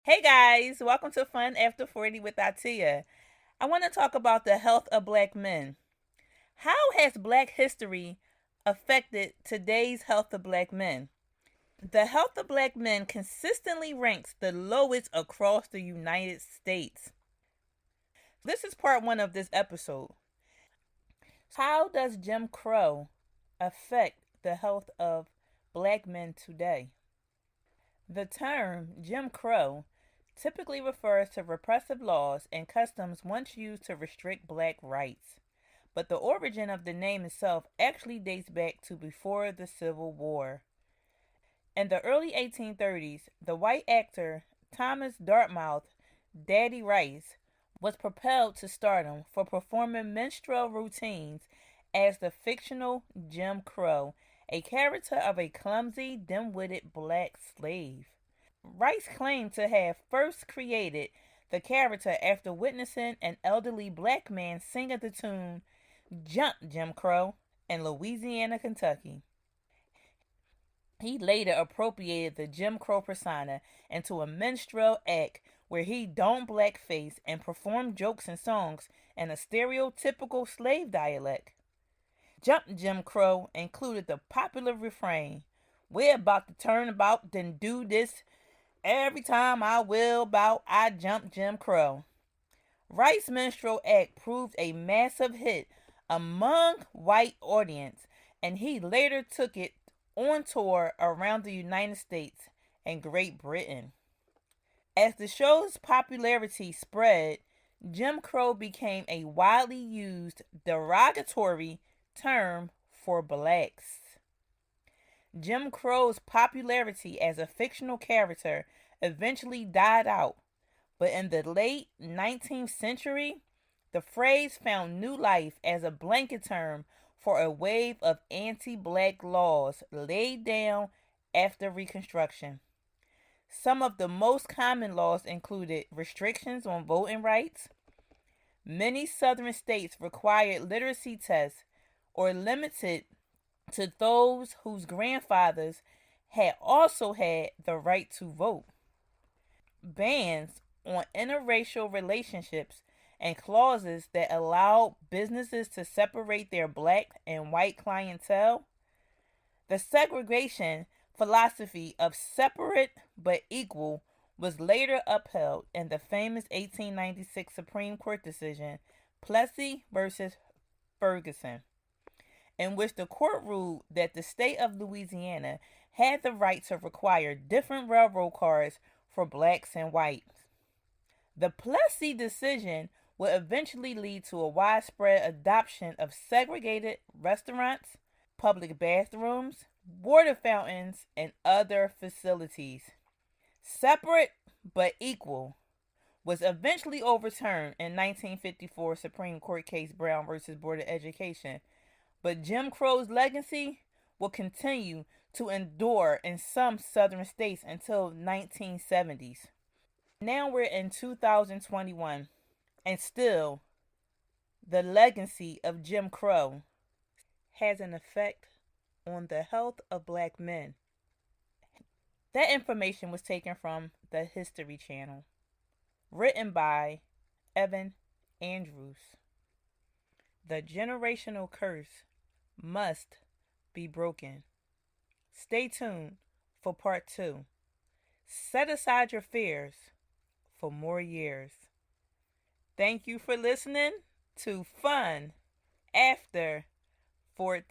Hey guys, welcome to Fun After 40 with Atia. I want to talk about the health of black men. How has black history affected today's health of black men? The health of black men consistently ranks the lowest across the United States. This is part one of this episode. How does Jim Crow affect the health of black men today? The term Jim Crow typically refers to repressive laws and customs once used to restrict black rights, but the origin of the name itself actually dates back to before the Civil War. In the early 1830s, the white actor Thomas Dartmouth Daddy Rice was propelled to stardom for performing minstrel routines as the fictional Jim Crow, a character of a clumsy, dim-witted black slave. Rice claimed to have first created the character after witnessing an elderly black man sing the tune Jump Jim Crow in Louisiana, Kentucky. He later appropriated the Jim Crow persona into a minstrel act where he donned blackface and performed jokes and songs in a stereotypical slave dialect. Jump Jim Crow included the popular refrain, "We're about to turn about, then do this. Every time I will bout, I jump Jim Crow." Rice's minstrel act proved a massive hit among white audience, and he later took it on tour around the United States and Great Britain. As the show's popularity spread, Jim Crow became a widely used derogatory term for blacks. Jim Crow's popularity as a fictional character eventually died out, but in the late 19th century, the phrase found new life as a blanket term for a wave of anti black laws laid down after Reconstruction. Some of the most common laws included restrictions on voting rights. Many southern states required literacy tests or limited to those whose grandfathers had also had the right to vote. Bans on interracial relationships and clauses that allowed businesses to separate their black and white clientele. The segregation philosophy of separate but equal was later upheld in the famous 1896 Supreme Court decision, Plessy versus Ferguson, in which the court ruled that the state of Louisiana had the right to require different railroad cars for blacks and whites. The Plessy decision would eventually lead to a widespread adoption of segregated restaurants, public bathrooms, water fountains, and other facilities. Separate but equal was eventually overturned in 1954 Supreme Court case Brown versus Board of Education, but Jim Crow's legacy will continue to endure in some southern states until 1970s. Now we're in 2021, and still the legacy of Jim Crow has an effect on the health of black men. That information was taken from the History Channel, written by Evan Andrews. The generational curse must be broken. Stay tuned for part two. Set aside your fears for more years. Thank you for listening to Fun After 40.